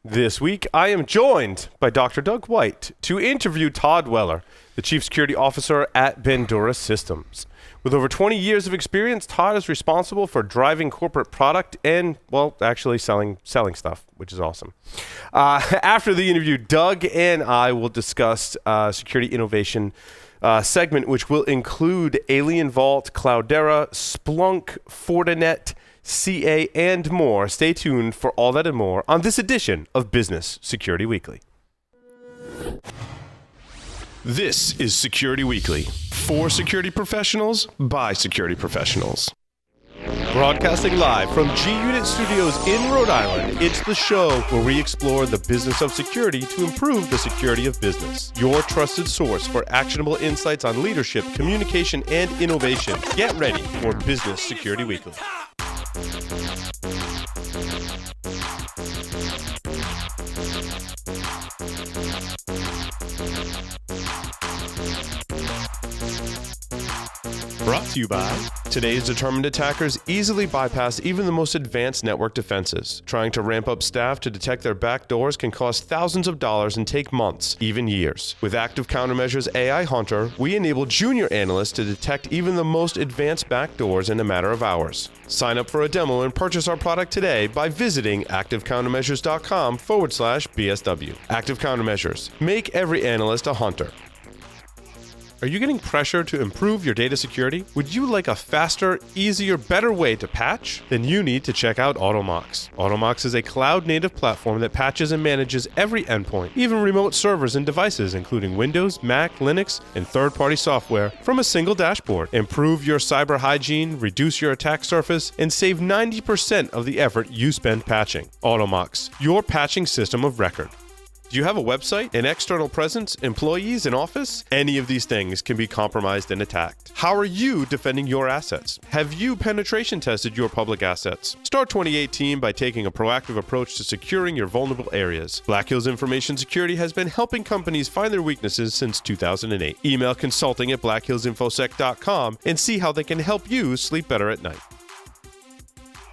This week, I am joined by Dr. Doug White to interview Todd Weller, the Chief Security Officer at Bandura Systems. With over 20 years of experience, Todd is responsible for driving corporate product and, well, actually selling stuff, which is awesome. After the interview, Doug and I will discuss security innovation segment, which will include Alien Vault, Cloudera, Splunk, Fortinet, CA, and more. Stay tuned for all that and more on this edition of Business Security Weekly. This is Security Weekly, for security professionals, by security professionals. Broadcasting live from G-Unit Studios in Rhode Island, it's the show where we explore the business of security to improve the security of business. Your trusted source for actionable insights on leadership, communication, and innovation. Get ready for Business Security Weekly. Brought to you by today's determined attackers easily bypass even the most advanced network defenses. Trying to ramp up staff to detect their backdoors can cost thousands of dollars and take months, even years. With Active Countermeasures AI Hunter, we enable junior analysts to detect even the most advanced backdoors in a matter of hours. Sign up for a demo and purchase our product today by visiting activecountermeasures.com/BSW. Active Countermeasures. Make every analyst a hunter. Are you getting pressure to improve your data security? Would you like a faster, easier, better way to patch? Then you need to check out Automox. Automox is a cloud-native platform that patches and manages every endpoint, even remote servers and devices, including Windows, Mac, Linux, and third-party software from a single dashboard. Improve your cyber hygiene, reduce your attack surface, and save 90% of the effort you spend patching. Automox, your patching system of record. Do you have a website, an external presence, employees, an office? Any of these things can be compromised and attacked. How are you defending your assets? Have you penetration tested your public assets? Start 2018 by taking a proactive approach to securing your vulnerable areas. Black Hills Information Security has been helping companies find their weaknesses since 2008. Email consulting at blackhillsinfosec.com and see how they can help you sleep better at night.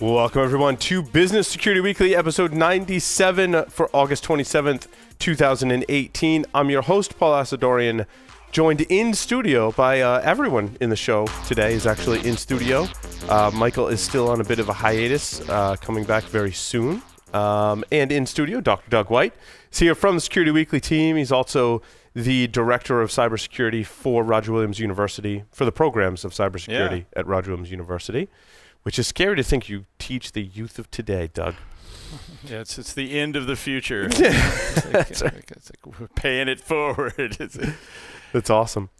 Welcome, everyone, to Business Security Weekly, episode 97 for August 27th, 2018. I'm your host, Paul Asadorian, joined in studio by everyone in the show today is actually in studio. Michael is still on a bit of a hiatus, coming back very soon. And in studio, Dr. Doug White is here from the Security Weekly team. He's also the Director of Cybersecurity for Roger Williams University, for the programs of cybersecurity at Roger Williams University. Which is scary to think you teach the youth of today, Doug. Yeah, it's the end of the future. It's like we're paying it forward. That's awesome.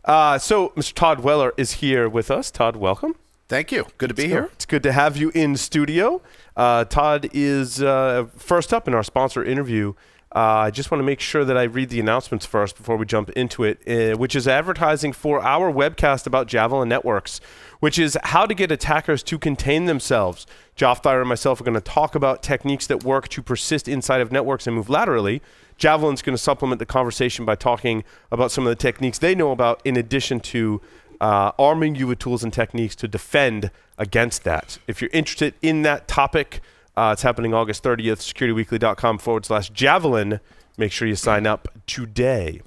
So Mr. Todd Weller is here with us. Todd, welcome. Thank you. Good to be here. It's good to have you in studio. Todd is first up in our sponsor interview. I just want to make sure that I read the announcements first before we jump into it, which is advertising for our webcast about Javelin Networks, which is how to get attackers to contain themselves. Joff Thayer and myself are going to talk about techniques that work to persist inside of networks and move laterally. Javelin's going to supplement the conversation by talking about some of the techniques they know about, in addition to arming you with tools and techniques to defend against that. If you're interested in that topic, it's happening August 30th, securityweekly.com/Javelin. Make sure you sign up today.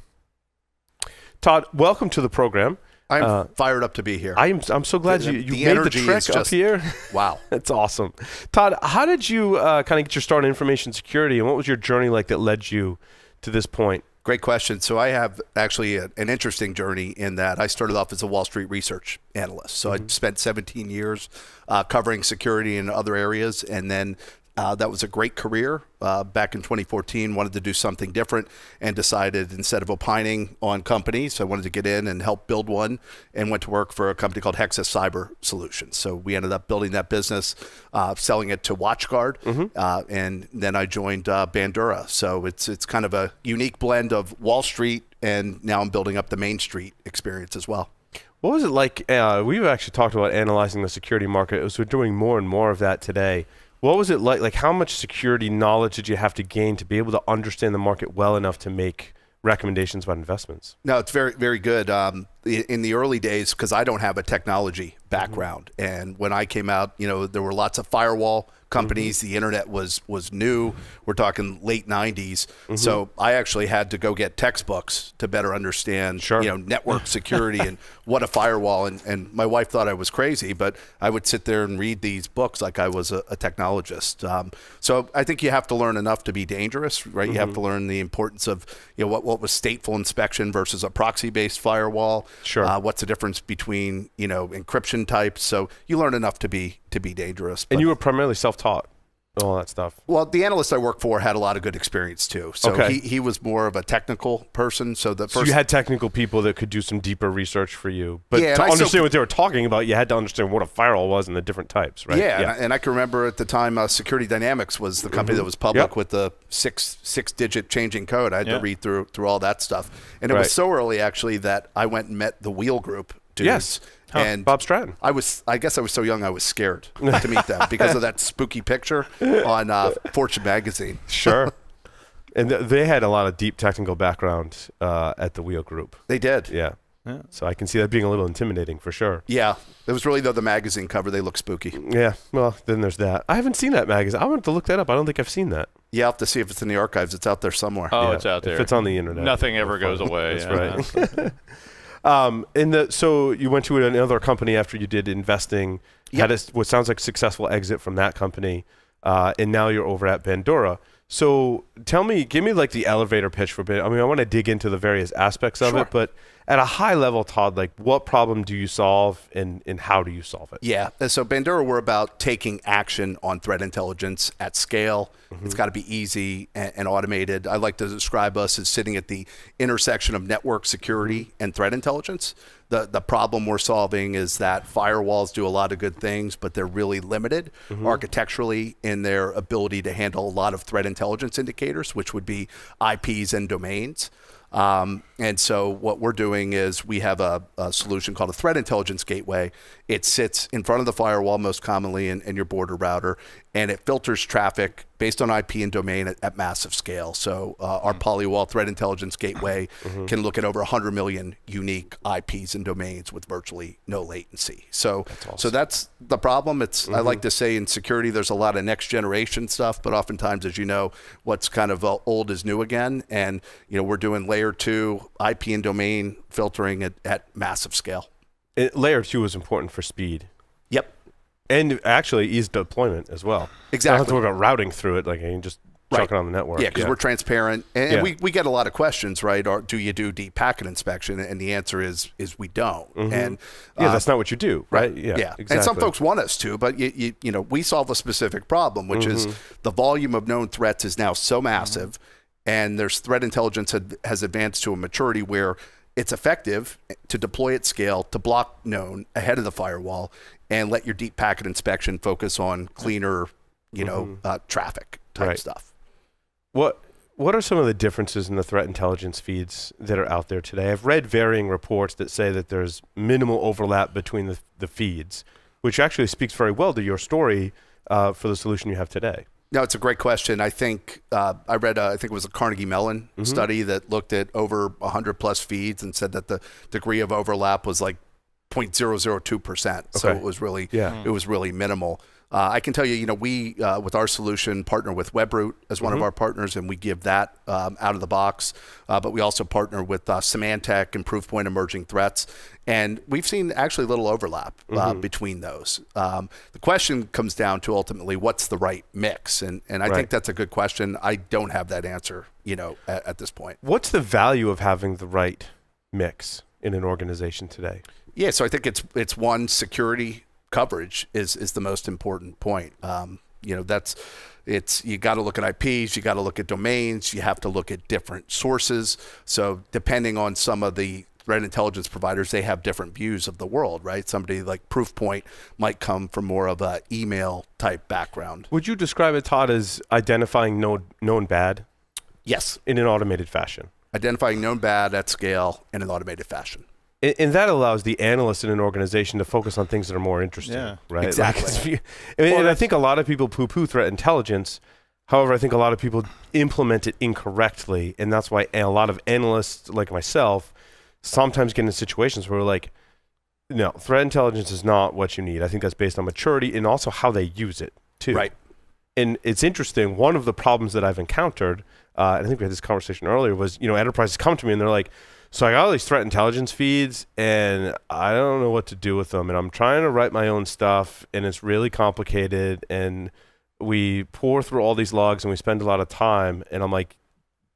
Todd, welcome to the program. I'm fired up to be here. I'm so glad you made the trek up here. Wow. That's awesome. Todd, how did you kind of get your start in information security, and what was your journey like that led you to this point? Great question. So I have actually an interesting journey in that I started off as a Wall Street research analyst. So I spent 17 years covering security in other areas, and then that was a great career. Back in 2014, wanted to do something different and decided instead of opining on companies, I wanted to get in and help build one, and went to work for a company called Hexus Cyber Solutions. So we ended up building that business, selling it to WatchGuard, and then I joined Bandura. So it's kind of a unique blend of Wall Street, and now I'm building up the Main Street experience as well. What was it like? We've actually talked about analyzing the security market. We're doing more and more of that today. What was it like? Like, how much security knowledge did you have to gain to be able to understand the market well enough to make recommendations about investments? No, it's very, very good. in the early days, because I don't have a technology background, and when I came out, there were lots of firewall companies. The internet was new. We're talking late 90s. So I actually had to go get textbooks to better understand network security and what a firewall, and my wife thought I was crazy, but I would sit there and read these books like I was a technologist. So I think you have to learn enough to be dangerous, right? You have to learn the importance of what was stateful inspection versus a proxy-based firewall. What's the difference between encryption types? So you learn enough to be dangerous. And you were primarily self-taught, all that stuff. Well, the analyst I worked for had a lot of good experience too. So he was more of a technical person. So you had technical people that could do some deeper research for you. But to understand what they were talking about, you had to understand what a firewall was and the different types, right? Yeah. And I can remember at the time, Security Dynamics was the company that was public with the six-digit changing code. I had to read through all that stuff. And it was so early, actually, that I went and met the Wheel Group dudes. Yes. And Bob Stratton. I guess I was so young I was scared to meet them because of that spooky picture on Fortune magazine. Sure. And they had a lot of deep technical background at the Wheel Group. They did. Yeah. So I can see that being a little intimidating for sure. Yeah. It was really, though, the magazine cover. They look spooky. Yeah. Well, then there's that. I haven't seen that magazine. I want to look that up. I don't think I've seen that. Yeah, I'll have to see if it's in the archives. It's out there somewhere. Oh, it's out there. If it's on the internet. Nothing ever goes away. That's right. So you went to another company after you did investing, had what sounds like successful exit from that company, and now you're over at Bandura. So give me like the elevator pitch for Bandura. I mean, I want to dig into the various aspects of it, but at a high level, Todd, like what problem do you solve and how do you solve it? Yeah. So Bandura, we're about taking action on threat intelligence at scale. It's got to be easy and automated. I like to describe us as sitting at the intersection of network security and threat intelligence. The problem we're solving is that firewalls do a lot of good things, but they're really limited architecturally in their ability to handle a lot of threat intelligence indicators, which would be IPs and domains. And so what we're doing is we have a solution called a threat intelligence gateway. It sits in front of the firewall most commonly in your border router, and it filters traffic based on IP and domain at massive scale. So our Polywall threat intelligence gateway can look at over 100 million unique IPs and domains with virtually no latency. So that's the problem. I like to say in security there's a lot of next generation stuff, but oftentimes, as you know, what's kind of old is new again. And we're doing layer 2 IP and domain filtering at massive scale. Layer 2 is important for speed. Yep. And actually ease deployment as well. Exactly. I don't have to worry about routing through it. Like you can just chuck it on the network. Yeah, because we're transparent. And we get a lot of questions, right? Or do you do deep packet inspection? And the answer is we don't. And that's not what you do, right? Yeah. Exactly. And some folks want us to, but we solve a specific problem, which is the volume of known threats is now so massive, and there's threat intelligence has advanced to a maturity where it's effective to deploy at scale, to block known ahead of the firewall, and let your deep packet inspection focus on cleaner, traffic type stuff. What are some of the differences in the threat intelligence feeds that are out there today? I've read varying reports that say that there's minimal overlap between the feeds, which actually speaks very well to your story for the solution you have today. No, it's a great question. I think I read, I think it was a Carnegie Mellon study that looked at over 100 plus feeds and said that the degree of overlap was like 0.002%. So it was really minimal. I can tell you, we, with our solution, partner with Webroot as one of our partners, and we give that out of the box. But we also partner with Symantec and Proofpoint Emerging Threats. And we've seen actually little overlap between those. The question comes down to ultimately what's the right mix. And I think that's a good question. I don't have that answer, at this point. What's the value of having the right mix in an organization today? Yeah, so I think it's one, security coverage is the most important point. You got to look at IPs, you got to look at domains, you have to look at different sources. So depending on some of the threat intelligence providers, they have different views of the world, right? Somebody like Proofpoint might come from more of a email type background. Would you describe it, Todd, as identifying known bad? Yes. In an automated fashion. Identifying known bad at scale in an automated fashion. And that allows the analyst in an organization to focus on things that are more interesting, right? Exactly. And I think a lot of people poo-poo threat intelligence. However, I think a lot of people implement it incorrectly, and that's why a lot of analysts like myself sometimes get in situations where we're like, no, threat intelligence is not what you need. I think that's based on maturity and also how they use it too. Right. And it's interesting. One of the problems that I've encountered, and I think we had this conversation earlier, was, enterprises come to me and they're like, so I got all these threat intelligence feeds and I don't know what to do with them. And I'm trying to write my own stuff and it's really complicated. And we pour through all these logs and we spend a lot of time. And I'm like,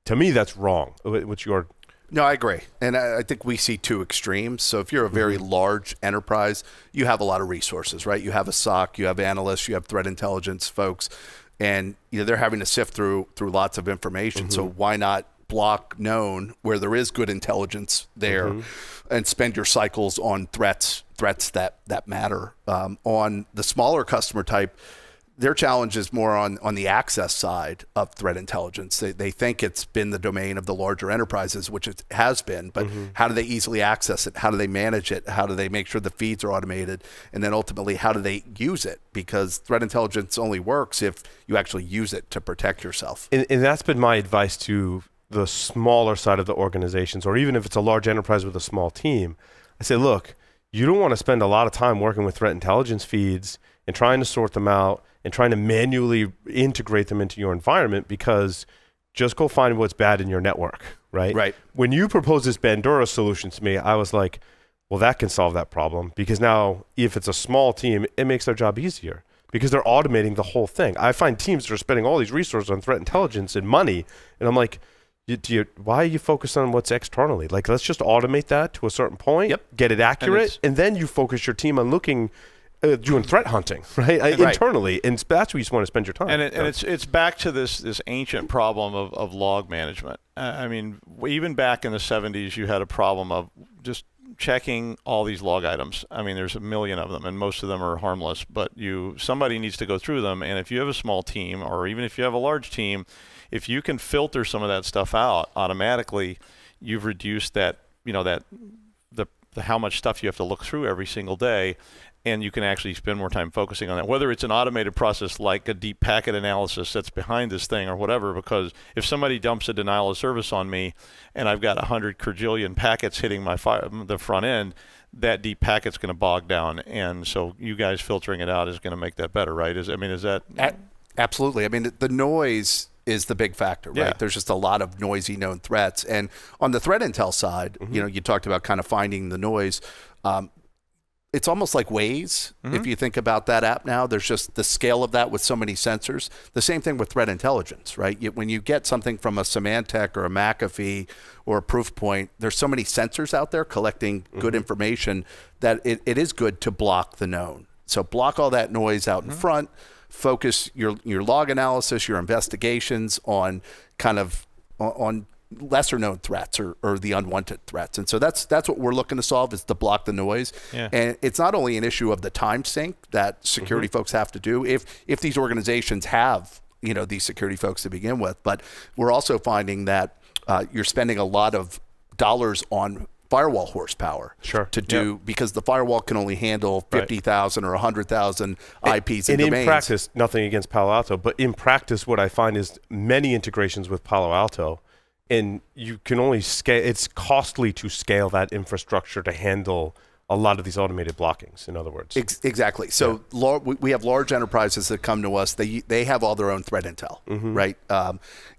to me, that's wrong. What's your... No, I agree. And I think we see two extremes. So if you're a very large enterprise, you have a lot of resources, right? You have a SOC, you have analysts, you have threat intelligence folks, and they're having to sift through lots of information. So why not block known where there is good intelligence there and spend your cycles on threats that matter. On the smaller customer type, their challenge is more on the access side of threat intelligence. They think it's been the domain of the larger enterprises, which it has been, but how do they easily access it? How do they manage it? How do they make sure the feeds are automated? And then ultimately, how do they use it? Because threat intelligence only works if you actually use it to protect yourself. And that's been my advice to the smaller side of the organizations, or even if it's a large enterprise with a small team. I say, look, you don't want to spend a lot of time working with threat intelligence feeds and trying to sort them out and trying to manually integrate them into your environment, because just go find what's bad in your network, right? Right. When you proposed this Bandura solution to me, I was like, well, that can solve that problem, because now if it's a small team, it makes their job easier because they're automating the whole thing. I find teams that are spending all these resources on threat intelligence and money, and I'm like, why are you focused on what's externally? Like, let's just automate that to a certain point, get it accurate, and then you focus your team on doing threat hunting, right? Internally, and that's where you want to spend your time. And it's back to this ancient problem of log management. I mean, even back in the 70s, you had a problem of just checking all these log items. I mean, there's a million of them, and most of them are harmless, but somebody needs to go through them. And if you have a small team, or even if you have a large team, if you can filter some of that stuff out automatically, you've reduced that, the how much stuff you have to look through every single day. And you can actually spend more time focusing on that, whether it's an automated process like a deep packet analysis that's behind this thing or whatever. Because if somebody dumps a denial of service on me and I've got 100 quadrillion packets hitting the front end, that deep packet's going to bog down. And so you guys filtering it out is going to make that better, right? Is that... Absolutely. I mean, the noise is the big factor, right? Yeah. There's just a lot of noisy known threats. And on the threat intel side, you talked about kind of finding the noise. It's almost like Waze, if you think about that app now. There's just the scale of that with so many sensors. The same thing with threat intelligence, right? When you get something from a Symantec or a McAfee or a Proofpoint, there's so many sensors out there collecting good information that it is good to block the known. So block all that noise out in front, focus your log analysis, your investigations on on lesser known threats or the unwanted threats. And so that's what we're looking to solve, is to block the noise. Yeah. And it's not only an issue of the time sink that security folks have to do if these organizations have, these security folks to begin with, but we're also finding that you're spending a lot of dollars on firewall horsepower to do, because the firewall can only handle 50,000 or 100,000 IPs and domains. In practice, nothing against Palo Alto, but in practice, what I find is many integrations with Palo Alto, and you can only scale. It's costly to scale that infrastructure to handle a lot of these automated blockings, in other words. Exactly. So we have large enterprises that come to us. They have all their own threat intel, right?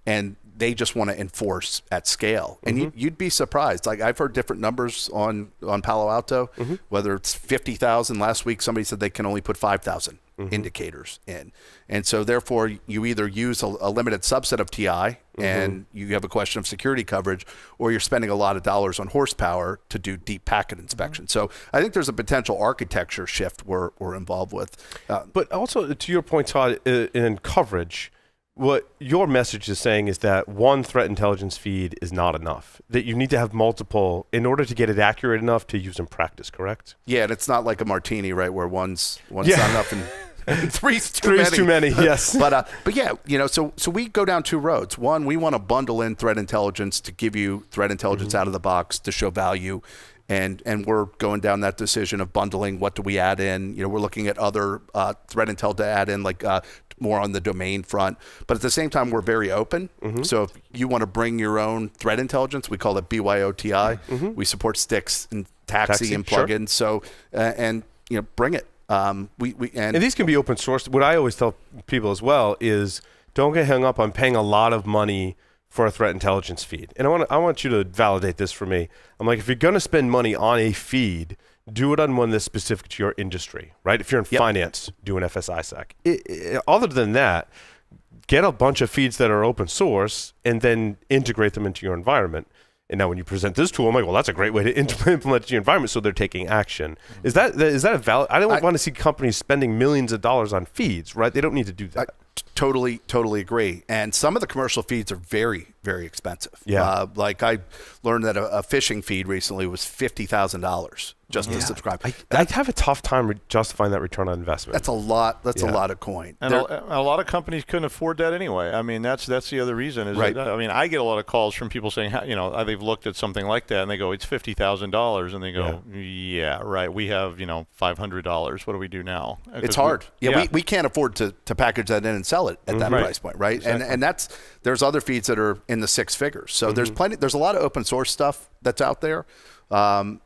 And they just want to enforce at scale. And you'd be surprised. Like, I've heard different numbers on Palo Alto, whether it's 50,000. Last week, somebody said they can only put 5,000 indicators in. And so therefore, you either use a limited subset of TI and you have a question of security coverage, or you're spending a lot of dollars on horsepower to do deep packet inspection. So I think there's a potential architecture shift we're involved with. But also, to your point, Todd, in coverage, what your message is saying is that one threat intelligence feed is not enough, that you need to have multiple in order to get it accurate enough to use in practice, correct? Yeah, and it's not like a martini, right, where one's not enough and three's too many, yes. But yeah, so we go down two roads. One, we want to bundle in threat intelligence to give you threat intelligence out of the box to show value. And we're going down that decision of bundling. What do we add in? We're looking at other threat intel to add in, like more on the domain front. But at the same time, we're very open. So if you want to bring your own threat intelligence, we call it BYOTI. We support sticks and taxi and plugins. So and bring it. And these can be open source. What I always tell people as well is don't get hung up on paying a lot of money for a threat intelligence feed. And I want you to validate this for me. I'm like, if you're going to spend money on a feed, do it on one that's specific to your industry, right? If you're in finance, do an FSISAC. Other than that, get a bunch of feeds that are open source and then integrate them into your environment. And now when you present this tool, I'm like, well, that's a great way to implement it in your environment so they're taking action. Is that a valid? I don't want to see companies spending millions of dollars on feeds, right? They don't need to do that. Totally agree. And some of the commercial feeds are very, very expensive. Yeah. Like I learned that a phishing feed recently was $50,000 just to subscribe. I have a tough time justifying that return on investment. That's a lot. That's a lot of coin. And a lot of companies couldn't afford that anyway. I mean, that's the other reason. Is right. That, I mean, I get a lot of calls from people saying, they've looked at something like that and they go, it's $50,000, and they go, yeah, right. We have $500. What do we do now? It's hard. We can't afford to package that in and sell it at that price point, right? Exactly. And there's other feeds that are in the six figures. So there's a lot of open source stuff that's out there.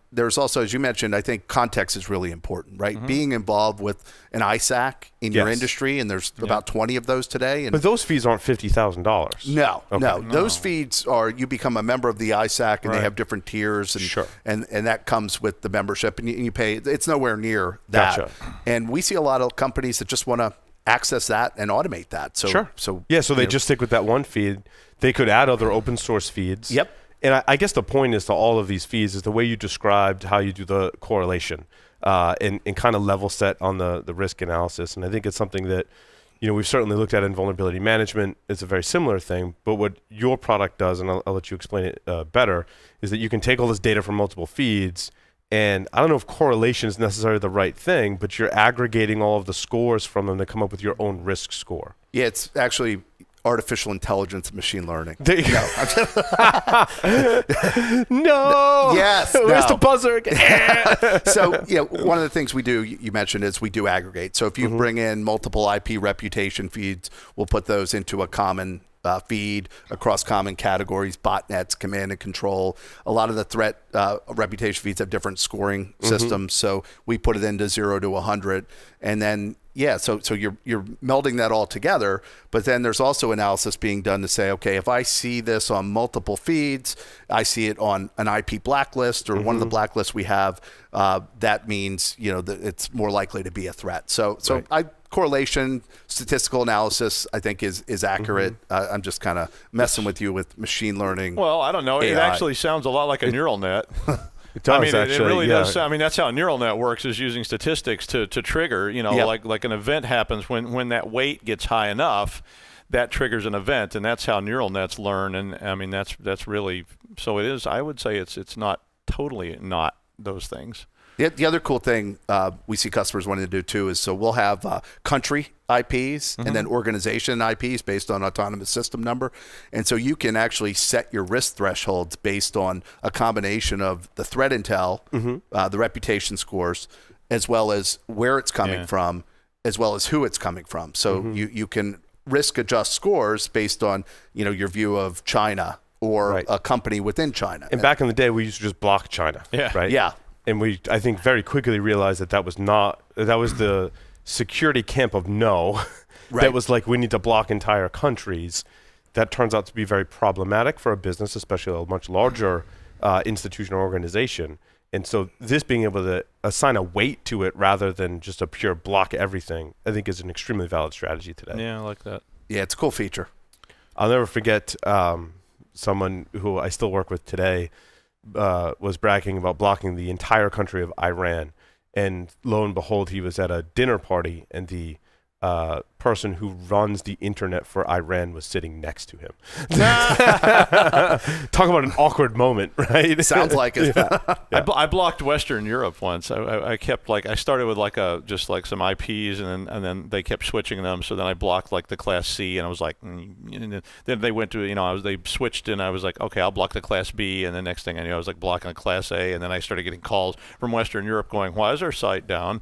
There's also, as you mentioned, I think context is really important, right? Being involved with an ISAC in your industry, and there's about 20 of those today. But those fees aren't $50,000. No. Those feeds are, you become a member of the ISAC, and they have different tiers, and that comes with the membership, and you pay. It's nowhere near that. Gotcha. And we see a lot of companies that just want to access that and automate that. So they just stick with that one feed. They could add other open source feeds. Yep. And I guess the point is to all of these feeds is the way you described how you do the correlation and kind of level set on the risk analysis. And I think it's something that, we've certainly looked at in vulnerability management. It's a very similar thing. But what your product does, and I'll let you explain it better, is that you can take all this data from multiple feeds. And I don't know if correlation is necessarily the right thing, but you're aggregating all of the scores from them to come up with your own risk score. Yeah, it's actually artificial intelligence and machine learning. There you go. No. Yes. Where's the buzzer? So, one of the things we do, you mentioned, is we do aggregate. So if you bring in multiple IP reputation feeds, we'll put those into a common feed across common categories, botnets, command and control. A lot of the threat reputation feeds have different scoring systems. So we put it into 0 to 100. And then, so you're melding that all together. But then there's also analysis being done to say, okay, if I see this on multiple feeds, I see it on an IP blacklist or one of the blacklists we have, that means, that it's more likely to be a threat. So correlation, statistical analysis, I think is accurate. I'm just kind of messing with you with machine learning. Well, I don't know. AI. It actually sounds a lot like a neural net. It does, it really does. I mean, that's how a neural net works, is using statistics to trigger, like an event happens when that weight gets high enough, that triggers an event, and that's how neural nets learn. And I mean, that's really, so it is, I would say it's not totally not those things. The other cool thing we see customers wanting to do too is, so we'll have country IPs and then organization IPs based on autonomous system number. And so you can actually set your risk thresholds based on a combination of the threat intel, the reputation scores, as well as where it's coming from, as well as who it's coming from. So you can risk adjust scores based on, your view of China or a company within China. And back in the day, we used to just block China. Right? Yeah. And we, I think, very quickly realized that was the security camp of no. That was like, we need to block entire countries. That turns out to be very problematic for a business, especially a much larger institution or organization. And so this being able to assign a weight to it rather than just a pure block everything, I think is an extremely valid strategy today. Yeah, I like that. Yeah, it's a cool feature. I'll never forget someone who I still work with today was bragging about blocking the entire country of Iran. And lo and behold, he was at a dinner party, and the person who runs the internet for Iran was sitting next to him. Talk about an awkward moment, right? Sounds like it. I blocked Western Europe once. I kept I started with just some IPs, and then they kept switching them. So then I blocked the Class C, and I was like, and then they went to they switched, and I was like, okay, I'll block the Class B, and the next thing I knew, I was blocking the Class A, and then I started getting calls from Western Europe going, why is our site down?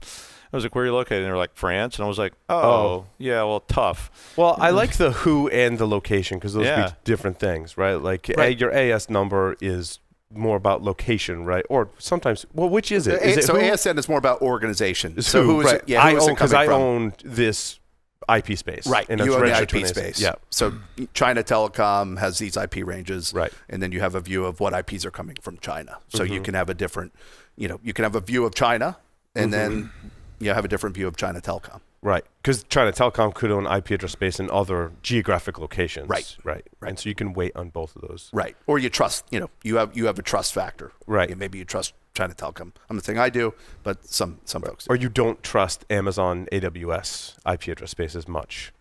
I was like, where are you located? And they were like, France. And I was like, oh. Yeah, well, tough. Well, I like the who and the location because those Yeah. be different things, right? Like Right. your AS number is more about location, right? Or sometimes, well, which is it? Is it so who? ASN is more about organization. Is So who is right. it? Yeah, who is it because coming I from? own this IP space. Right, And you it's own the registered IP to an AS. space. Yeah. So China Telecom has these IP ranges. Right. And then you have a view of what IPs are coming from China. So you can have a different, you can have a view of China, and then you have a different view of China Telecom. Right, because China Telecom could own IP address space in other geographic locations. Right. Right. And so you can wait on both of those. Right. Or you trust, you have a trust factor. Right. Maybe you trust China Telecom. I'm not saying I do, but some folks do. Or you don't trust Amazon AWS IP address space as much.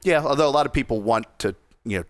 Yeah, although a lot of people want to,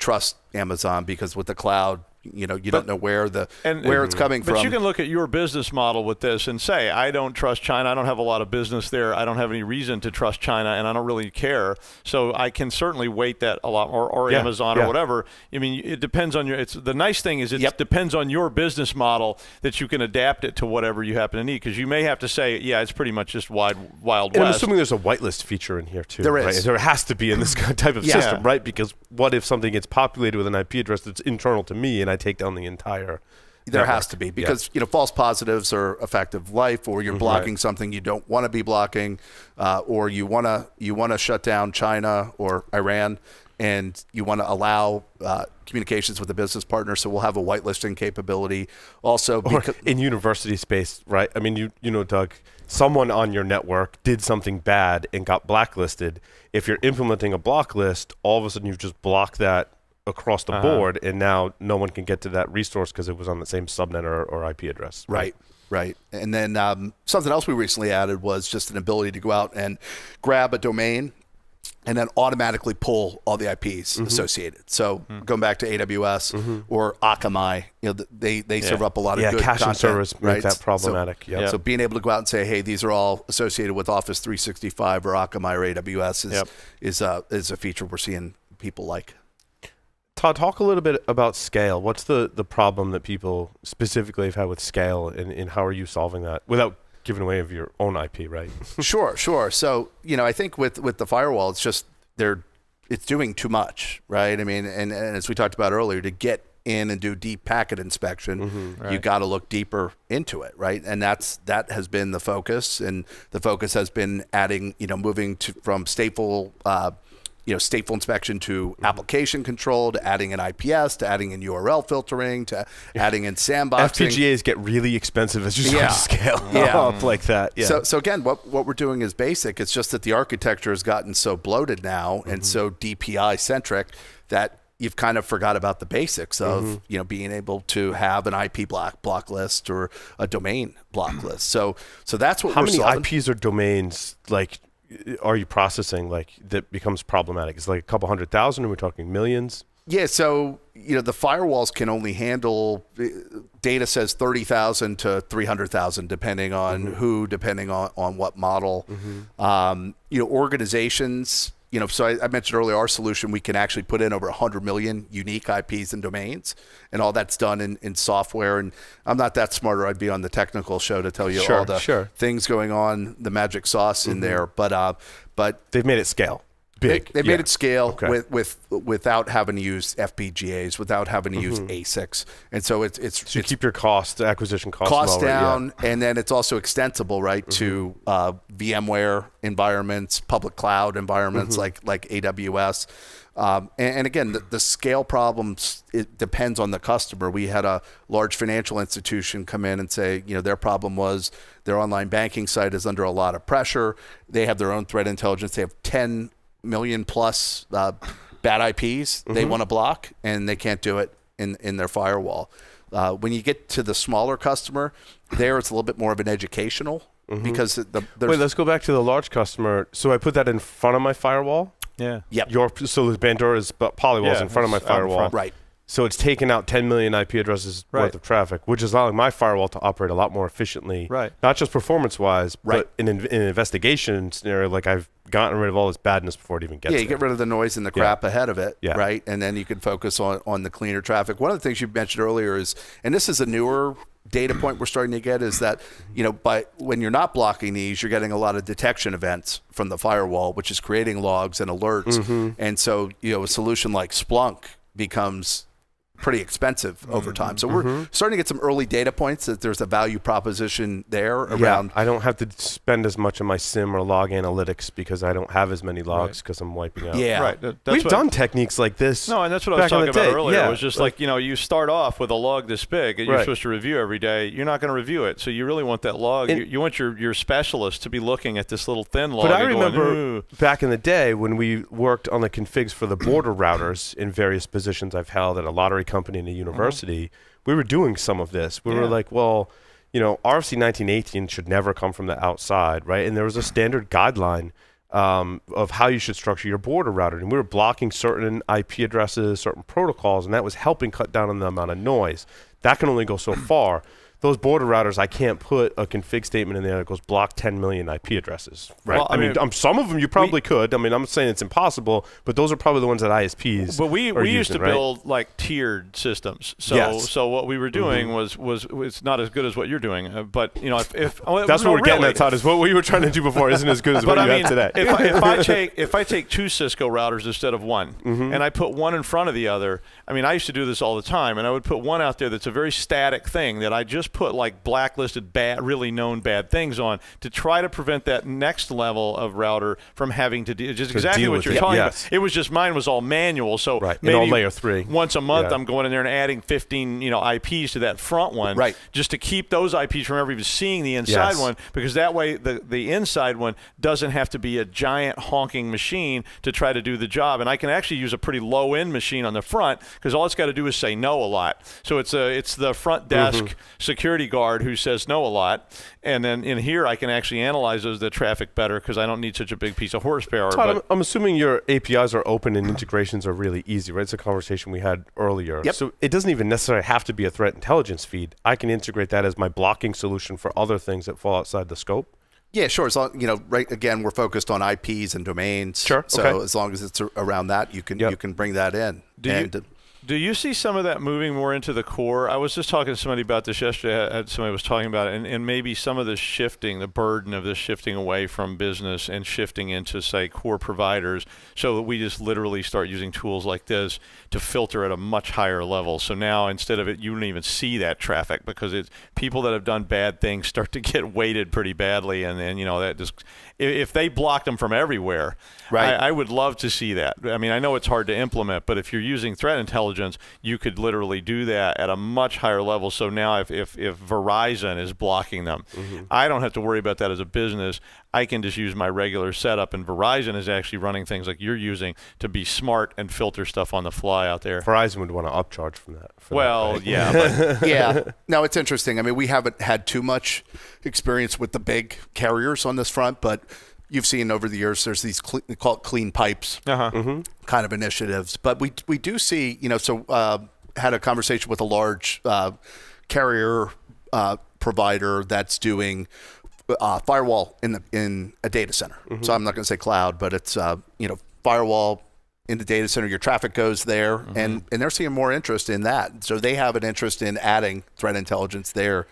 trust Amazon because with the cloud, you don't know where it's coming from. But you can look at your business model with this and say, I don't trust China. I don't have a lot of business there. I don't have any reason to trust China, and I don't really care. So I can certainly weight that a lot more, or Amazon or whatever. I mean, it depends on your. The nice thing is it depends on your business model that you can adapt it to whatever you happen to need. Because you may have to say, it's pretty much just Wild And West. I'm assuming there's a whitelist feature in here too. There is. Right? There has to be in this type of system, right? Because what if something gets populated with an IP address that's internal to me and I take down the entire There network? has to be because false positives are a fact of life, or you're blocking something you don't want to be blocking, or you want to shut down China or Iran, and you want to allow communications with a business partner. So we'll have a whitelisting capability. Also, Or in university space, right? I mean, you know, Doug, someone on your network did something bad and got blacklisted. If you're implementing a block list, all of a sudden you've just blocked that across the board, and now no one can get to that resource because it was on the same subnet or IP address. Right. And then something else we recently added was just an ability to go out and grab a domain and then automatically pull all the IPs associated. So going back to AWS or Akamai, they serve up a lot of good caching content, servers make that problematic. So being able to go out and say, hey, these are all associated with Office 365 or Akamai or AWS is a feature we're seeing people like. Todd, talk a little bit about scale. What's the problem that people specifically have had with scale, and how are you solving that without giving away of your own IP, right? Sure. So, I think with the firewall, it's just it's doing too much, right? I mean, and as we talked about earlier, to get in and do deep packet inspection, you got to look deeper into it, right? And that has been the focus, and the focus has been adding, moving from stateful stateful inspection to application control, to adding an IPS, to adding in URL filtering, to adding in sandboxing. FPGAs get really expensive as you start to scale up like that. Yeah. So again, what we're doing is basic. It's just that the architecture has gotten so bloated now and so DPI centric that you've kind of forgot about the basics of being able to have an IP block list or a domain block list. So that's what How we're many solving. IPs or domains are you processing that becomes problematic? It's like a couple 100,000, or we're talking millions? Yeah, so the firewalls can only handle data says 30,000 to 300,000 depending on who, depending on what model. Organizations. So I mentioned earlier our solution, we can actually put in over 100 million unique IPs and domains, and all that's done in software. And I'm not that smart, or I'd be on the technical show to tell you all the things going on, the magic sauce in there. But they've made it scale big. They've made it scale without having to use FPGAs, without having to use ASICs, and so it's you keep your acquisition costs lower, down, and then it's also extensible, right, to VMware environments, public cloud environments like AWS. And again, the scale problems, it depends on the customer. We had a large financial institution come in and say, their problem was their online banking site is under a lot of pressure. They have their own threat intelligence. They have 10 million plus bad IPs they want to block, and they can't do it in their firewall. When you get to the smaller customer, there it's a little bit more of an educational because Wait, let's go back to the large customer. So I put that in front of my firewall? Yeah. Yep. So the Bandura's Polywall's in front of my firewall. Right. So it's taken out 10 million IP addresses worth of traffic, which is allowing my firewall to operate a lot more efficiently. Right. Not just performance-wise, but in an investigation scenario, like I've gotten rid of all this badness before it even gets there. Yeah, you get rid of the noise and the crap ahead of it, right? And then you can focus on the cleaner traffic. One of the things you mentioned earlier is, and this is a newer data point we're starting to get, is that, when you're not blocking these, you're getting a lot of detection events from the firewall, which is creating logs and alerts. And so, a solution like Splunk becomes pretty expensive over time. So we're starting to get some early data points that there's a value proposition there around. I don't have to spend as much on my SIM or log analytics because I don't have as many logs because I'm wiping out. Yeah. Right. We've done techniques like this. No, and that's what I was talking about earlier. Yeah. It was just like, you start off with a log this big and you're supposed to review every day. You're not going to review it. So you really want that log. You want your specialist to be looking at this little thin log. But I remember back in the day when we worked on the configs for the border routers in various positions I've held at a lottery company and a university, we were doing some of this. We were like, well, RFC 1918 should never come from the outside, right? And there was a standard guideline of how you should structure your border router. And we were blocking certain IP addresses, certain protocols, and that was helping cut down on the amount of noise. That can only go so far. Those border routers, I can't put a config statement in there that goes block 10 million IP addresses, right? Well, I mean, some of them you probably could. I mean, I'm saying it's impossible, but those are probably the ones that ISPs. But we used to build like tiered systems. So what we were doing was it's not as good as what you're doing. But if that's what we're getting at, Todd, is what we were trying to do before isn't as good as what you have today. If I take two Cisco routers instead of one, and I put one in front of the other, I used to do this all the time, and I would put one out there that's a very static thing that I just put like blacklisted really known bad things on to try to prevent that next level of router from having to do just exactly what you're talking about. It was just mine was all manual, so maybe all layer 3. Once a month I'm going in there and adding 15 IPs to that front one, just to keep those IPs from ever even seeing the inside one, because that way the inside one doesn't have to be a giant honking machine to try to do the job. And I can actually use a pretty low end machine on the front because all it's got to do is say no a lot. So it's the front desk security guard who says no a lot, and then in here I can actually analyze the traffic better because I don't need such a big piece of horsepower. Todd, I'm assuming your APIs are open and integrations are really easy, right? It's a conversation we had earlier. Yep. So it doesn't even necessarily have to be a threat intelligence feed. I can integrate that as my blocking solution for other things that fall outside the scope. Yeah, sure. So again, we're focused on IPs and domains. Sure. So as long as it's around that, you can bring that in. Do you see some of that moving more into the core? I was just talking to somebody about this yesterday. Somebody was talking about it, and maybe some of this shifting, the burden of this shifting away from business and shifting into, say, core providers, so that we just literally start using tools like this to filter at a much higher level. So now, instead of it, you don't even see that traffic because it's people that have done bad things start to get weighted pretty badly, and then that just if they blocked them from everywhere, I would love to see that. I know it's hard to implement, but if you're using threat intelligence, you could literally do that at a much higher level. So now if Verizon is blocking them, I don't have to worry about that as a business. I can just use my regular setup, and Verizon is actually running things like you're using to be smart and filter stuff on the fly out there. Verizon would want to upcharge from that. Yeah. But yeah. No, it's interesting. We haven't had too much experience with the big carriers on this front, but you've seen over the years there's these they call it clean pipes kind of initiatives. But we do see, had a conversation with a large carrier provider that's doing firewall in a data center. So I'm not going to say cloud, but it's firewall in the data center. Your traffic goes there, and they're seeing more interest in that. So they have an interest in adding threat intelligence there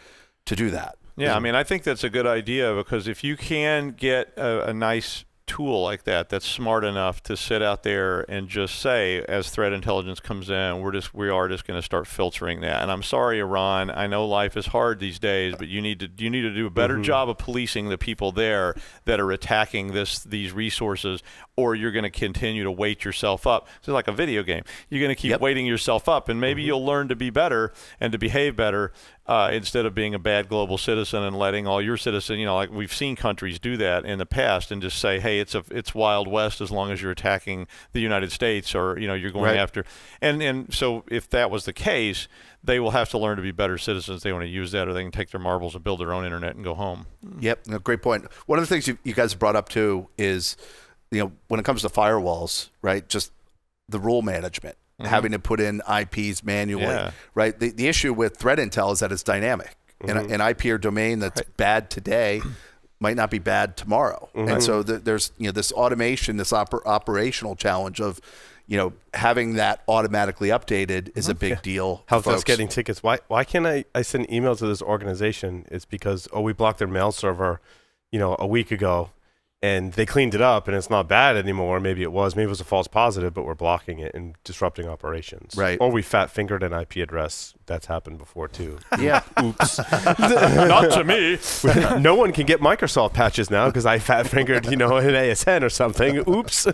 to do that. Yeah, I think that's a good idea, because if you can get a nice tool like that that's smart enough to sit out there and just say, as threat intelligence comes in, we are just going to start filtering that. And I'm sorry, Iran, I know life is hard these days, but you need to do a better job of policing the people there that are attacking these resources, or you're going to continue to weight yourself up. It's like a video game. You're going to keep weighting yourself up, and maybe you'll learn to be better and to behave better instead of being a bad global citizen and letting all your citizens, like we've seen countries do that in the past, and just say, hey, it's Wild West as long as you're attacking the United States, or you're going after. And so if that was the case, they will have to learn to be better citizens. They want to use that, or they can take their marbles and build their own internet and go home. Yep, no, great point. One of the things you guys have brought up too is, when it comes to firewalls, right? Just the rule management having to put in IPs manually, right? The issue with threat intel is that it's dynamic. An IP or domain that's bad today might not be bad tomorrow. And so there's this automation, this operational challenge of having that automatically updated is a big deal. Helps us getting tickets. Why can't I send emails to this organization? It's because we blocked their mail server a week ago, and they cleaned it up, and it's not bad anymore. Maybe it was a false positive, but we're blocking it and disrupting operations. Right. Or we fat-fingered an IP address. That's happened before, too. Yeah. Oops. Not to me. No one can get Microsoft patches now because I fat-fingered, an ASN or something. Oops.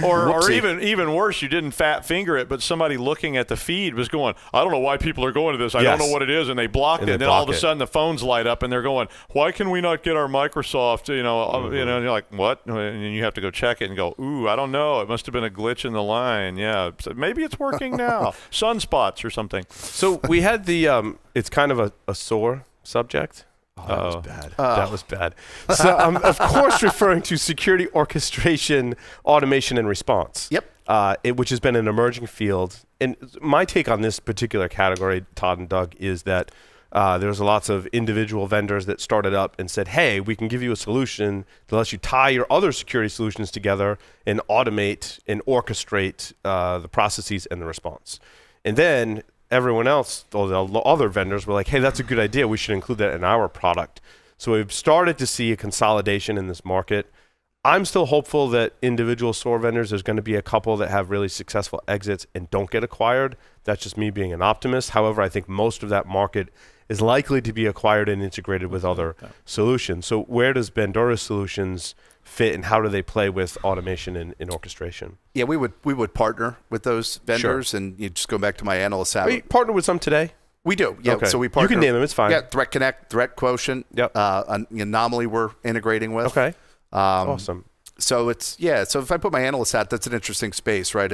Or even worse, you didn't fat finger it, but somebody looking at the feed was going, I don't know why people are going to this. I don't know what it is, and they blocked it. And then all of a sudden the phones light up, and they're going, why can we not get our Microsoft? And you're like, what? And you have to go check it and go, ooh, I don't know. It must have been a glitch in the line. Yeah, so maybe it's working now. Sunspots or something. So we had the it's kind of a sore subject. Oh, that was bad. That was bad. So I'm, of course, referring to security orchestration, automation, and response. Yep. Which has been an emerging field. And my take on this particular category, Todd and Doug, is that there's lots of individual vendors that started up and said, hey, we can give you a solution that lets you tie your other security solutions together and automate and orchestrate the processes and the response. And then everyone else, all the other vendors, were like, hey, that's a good idea. We should include that in our product. So we've started to see a consolidation in this market. I'm still hopeful that individual SOAR vendors, there's going to be a couple that have really successful exits and don't get acquired. That's just me being an optimist. However, I think most of that market is likely to be acquired and integrated with other solutions. So where does Bandura Solutions fit, and how do they play with automation and orchestration? Yeah, we would partner with those vendors, and you just go back to my analyst hat. We partner with some today. We do, yeah. Okay. So we partner. You can name them; it's fine. Yeah, Threat Connect, Threat Quotient. Yep. Anomaly we're integrating with. Okay. Awesome. So so if I put my analyst hat, that's an interesting space, right?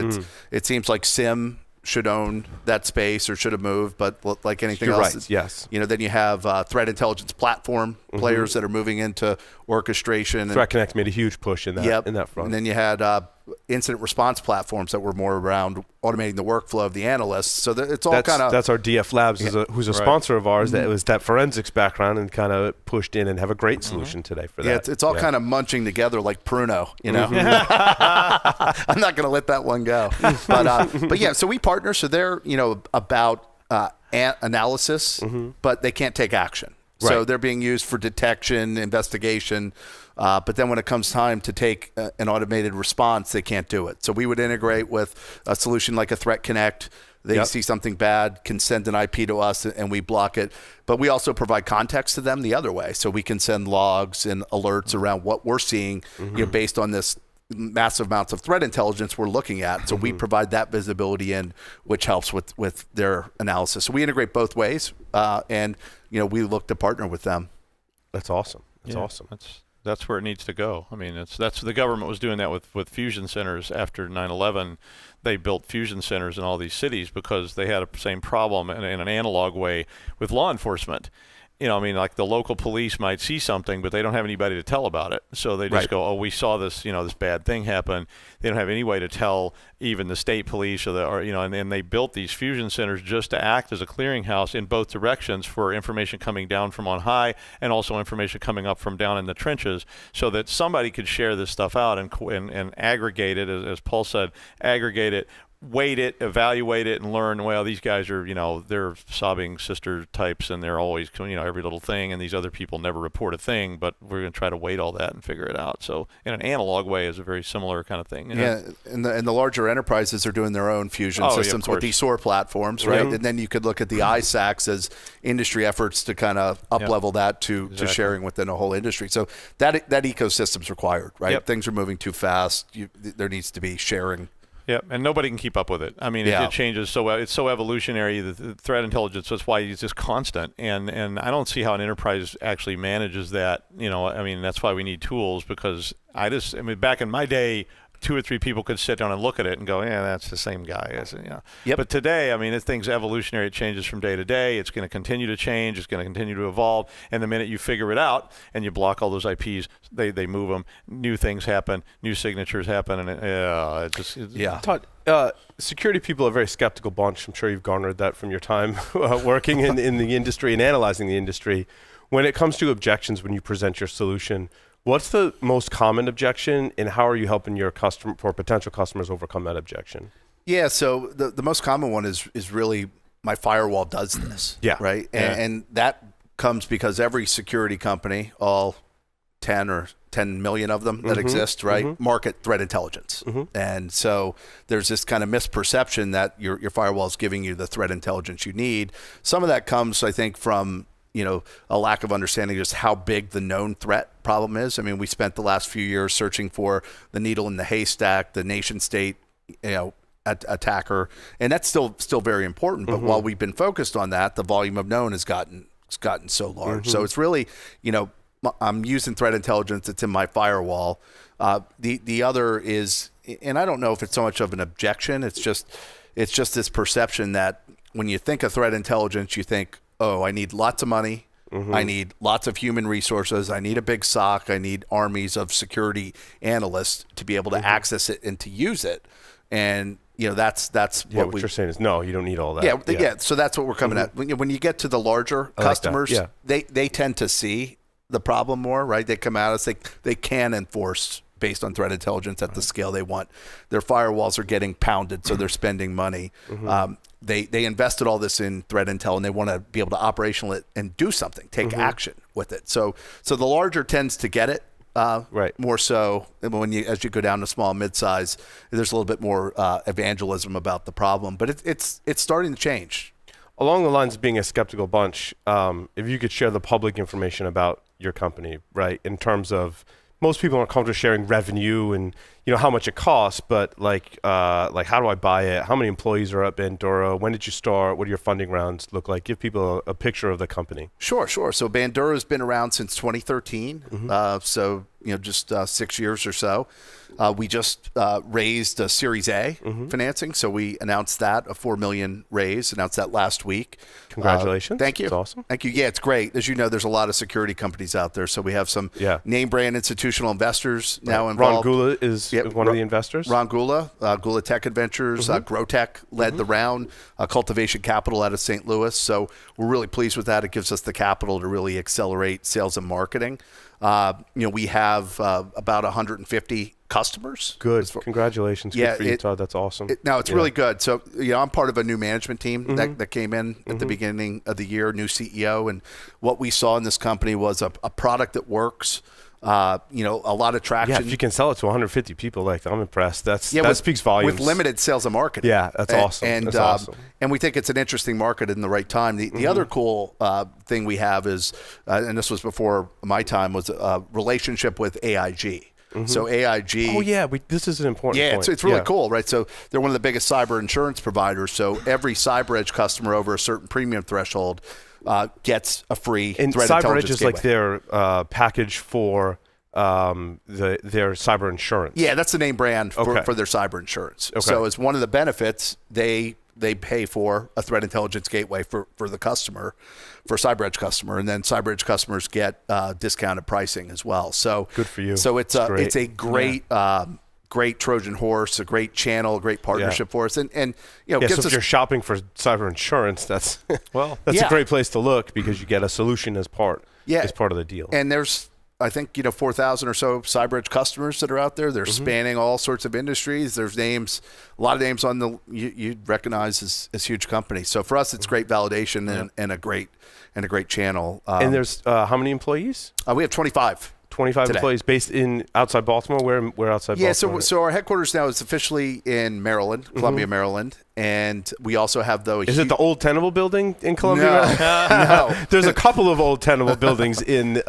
It seems like SIM should own that space or should have moved, but like anything You're else, right. Yes. Then you have threat intelligence platform players that are moving into orchestration. Threat Connect made a huge push in that in that front. And then you had incident response platforms that were more around automating the workflow of the analysts. So it's all kind of... That's our DF Labs, who's a sponsor of ours, that was that forensics background and kind of pushed in and have a great solution today for that. Yeah, it's all kind of munching together like Pruno, I'm not going to let that one go. But yeah, so we partner. So they're, about analysis, but they can't take action. Right. So they're being used for detection, investigation, but then when it comes time to take an automated response, they can't do it. So we would integrate with a solution like a Threat Connect. They see something bad, can send an IP to us, and we block it. But we also provide context to them the other way. So we can send logs and alerts around what we're seeing based on this massive amounts of threat intelligence we're looking at. So we provide that visibility in, which helps with their analysis. So we integrate both ways, and we look to partner with them. That's awesome. That's awesome. That's where it needs to go. I mean, that's the government was doing that with fusion centers after 9/11. They built fusion centers in all these cities because they had the same problem in an analog way with law enforcement. Like the local police might see something, but they don't have anybody to tell about it. So they just go, oh, we saw this, this bad thing happen. They don't have any way to tell even the state police and they built these fusion centers just to act as a clearinghouse in both directions for information coming down from on high and also information coming up from down in the trenches, so that somebody could share this stuff out and aggregate it, as Paul said, aggregate it, weight it, evaluate it, and learn, well, these guys are, they're sobbing sister types, and they're always, every little thing, and these other people never report a thing, but we're going to try to weight all that and figure it out. So in an analog way is a very similar kind of thing. Yeah, and the larger enterprises are doing their own fusion systems with these SOAR platforms, right? And then you could look at the ISACs as industry efforts to kind of up-level that to sharing within a whole industry. So that ecosystem's required, right? Things are moving too fast. There needs to be sharing. Yeah, and nobody can keep up with it. I mean, it changes so it's so evolutionary. The threat intelligence, that's why it's just constant. And I don't see how an enterprise actually manages that. That's why we need tools, because back in my day, 2 or 3 people could sit down and look at it and go, yeah, that's the same guy, isn't it? Yeah. Yep. But today, I mean, this thing's evolutionary. It changes from day to day. It's going to continue to change. It's going to continue to evolve. And the minute you figure it out and you block all those IPs, they move them. New things happen. New signatures happen. And Todd, security people are a very skeptical bunch. I'm sure you've garnered that from your time working in the industry and analyzing the industry. When it comes to objections, when you present your solution, what's the most common objection, and how are you helping your potential customers overcome that objection? Yeah, so the most common one is really my firewall does this. Yeah. Right? Yeah. And that comes because every security company, all 10 or 10 million of them that exist, right, market threat intelligence. And so there's this kind of misperception that your firewall is giving you the threat intelligence you need. Some of that comes, I think, from a lack of understanding just how big the known threat problem is. I mean, we spent the last few years searching for the needle in the haystack, the nation state, attacker, and that's still very important. But while we've been focused on that, the volume of known has gotten so large. So it's really, I'm using threat intelligence that's in my firewall. The other is, and I don't know if it's so much of an objection. It's just this perception that when you think of threat intelligence, you think, oh, I need lots of money. I need lots of human resources. I need a big SOC. I need armies of security analysts to be able to access it and to use it. And that's what you're saying is no, you don't need all that. Yeah. So that's what we're coming at. When you get to the larger customers, they tend to see the problem more, right? They come at us. They can enforce based on threat intelligence at the scale they want. Their firewalls are getting pounded, so they're spending money. They invested all this in threat intel, and they want to be able to operational it and do something, take action with it. So the larger tends to get it more so. As you go down to small, mid-size, there's a little bit more evangelism about the problem, but it's starting to change. Along the lines of being a skeptical bunch, if you could share the public information about your company, right, in terms of most people aren't comfortable sharing revenue and how much it costs, but like how do I buy it? How many employees are at Bandura? When did you start? What do your funding rounds look like? Give people a picture of the company. Sure. So Bandura has been around since 2013. So just 6 years or so. We just raised a Series A financing, so we announced that, a $4 million raise. Announced that last week. Congratulations! Thank you. That's awesome. Thank you. Yeah, it's great. As you know, there's a lot of security companies out there, so we have some name brand institutional investors now involved. Ron Gula is one of the investors. Ron Gula, Gula Tech Adventures, Growtech led the round. Cultivation Capital out of St. Louis. So we're really pleased with that. It gives us the capital to really accelerate sales and marketing. We have about 150 customers. Good. Congratulations. Good for you, Todd. That's awesome. It's really good. So, I'm part of a new management team that came in at the beginning of the year, new CEO. And what we saw in this company was a product that works, a lot of traction. Yeah, if you can sell it to 150 people, I'm impressed. That speaks volumes. With limited sales and marketing. Yeah, that's awesome. And, that's awesome. And we think it's an interesting market in the right time. The other cool thing we have is, and this was before my time, was a relationship with AIG. So AIG. Oh yeah, this is an important point. Yeah, it's really cool, right? So they're one of the biggest cyber insurance providers. So every CyberEdge customer over a certain premium threshold gets a free threat intelligence CyberEdge is gateway. like their package for their cyber insurance. Yeah, that's the name brand for their cyber insurance. Okay. So as one of the benefits, they pay for a threat intelligence gateway for the customer, for CyberEdge customer, and then CyberEdge customers get discounted pricing as well. So good for you. So it's a great great Trojan horse, a great channel, a great partnership for us, and gives so if you're shopping for cyber insurance, that's a great place to look because you get a solution as part of the deal. And there's I think 4,000 or so CyberEdge customers that are out there. They're spanning all sorts of industries. There's a lot of names on the you'd recognize as huge companies. So for us, it's great validation and a great channel. And there's how many employees? We have 25. 25 today. Employees based outside Baltimore. Where outside Baltimore? Yeah, so our headquarters now is officially in Maryland, Columbia, Maryland, and we also have Is it the old Tenable building in Columbia? No. There's a couple of old Tenable buildings in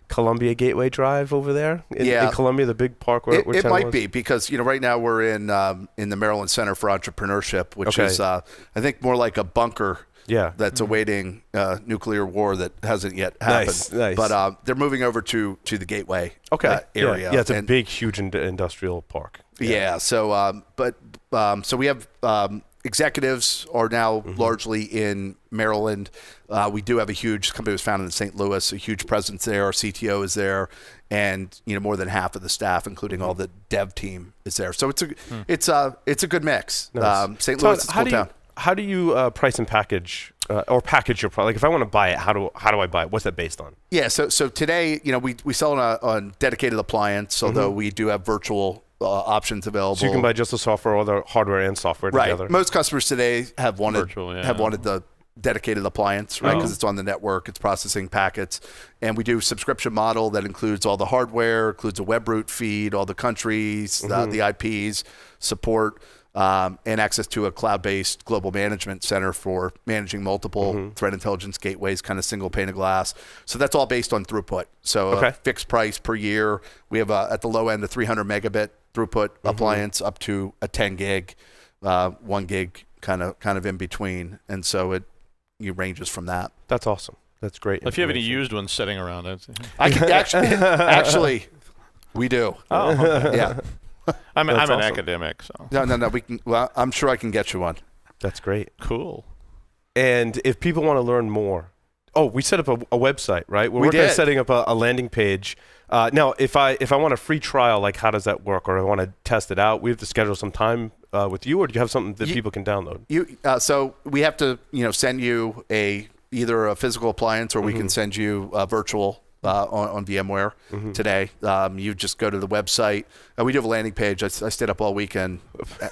Columbia Gateway Drive over there in Columbia, the big park where it might be, because right now we're in the Maryland Center for Entrepreneurship, which is I think more like a bunker. Yeah, that's awaiting nuclear war that hasn't yet happened. Nice. But they're moving over to the Gateway area. Yeah, it's a big, huge industrial park. Yeah. So, so we have executives are now largely in Maryland. We do have a huge company that was founded in St. Louis, a huge presence there. Our CTO is there, and more than half of the staff, including all the dev team, is there. So it's a good mix. Nice. St. Louis is a cool town. How do you price and package or package your product? Like if I want to buy it, how do I buy it? What's that based on? Yeah, so today, we sell on dedicated appliance, although we do have virtual options available. So you can buy just the software or the hardware and software together. Right. Most customers today have wanted the dedicated appliance, right? Because it's on the network, it's processing packets, and we do subscription model that includes all the hardware, includes a web root feed, all the countries, the IPs, support. And access to a cloud-based global management center for managing multiple threat intelligence gateways, kind of single pane of glass. So that's all based on throughput. So a fixed price per year. We have at the low end a 300 megabit throughput appliance up to a 10 gig, 1 gig kind of in between. And so it ranges from that. That's awesome. That's great. If you have any used ones sitting around, I can actually we do. Oh, yeah. I'm awesome. an academic, so no. We can. Well, I'm sure I can get you one. That's great. Cool. And if people want to learn more, we set up a website, right? We're We working on did. setting up a landing page. Now, if I want a free trial, like how does that work, or I want to test it out, we have to schedule some time with you, or do you have something that people can download? So we have to send you either a physical appliance, or we can send you a virtual. On VMware today. You just go to the website. We do have a landing page. I stayed up all weekend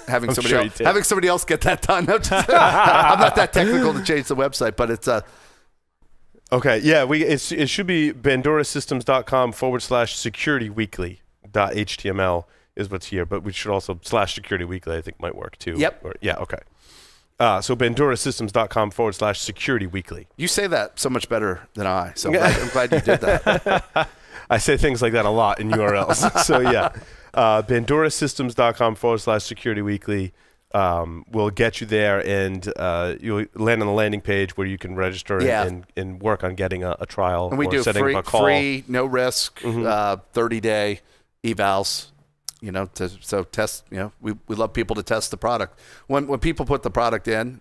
having somebody else get that done. I'm not that technical to change the website, but it's Okay, yeah, it should be bandurasystems.com/securityweekly.html is what's here, but we should also /securityweekly I think might work too. Yep. Okay. So bandurasystems.com/securityweekly. You say that so much better than I. So I'm glad you did that. I say things like that a lot in URLs. So yeah, bandurasystems.com/securityweekly will get you there, and you'll land on the landing page where you can register and work on getting a trial. And we do setting up a call. free, no risk, 30-day evals. So test. We love people to test the product. When people put the product in,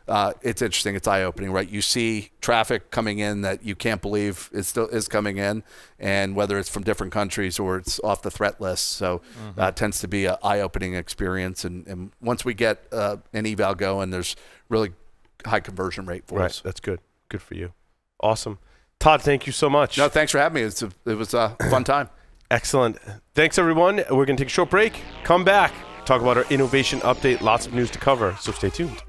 it's interesting. It's eye-opening, right? You see traffic coming in that you can't believe is coming in, and whether it's from different countries or it's off the threat list. So it tends to be an eye-opening experience. And once we get an eval going, there's really high conversion rate for us. That's good. Good for you. Awesome. Todd, thank you so much. No, thanks for having me. It was a fun time. Excellent. Thanks, everyone. We're going to take a short break, come back, talk about our innovation update. Lots of news to cover, so stay tuned.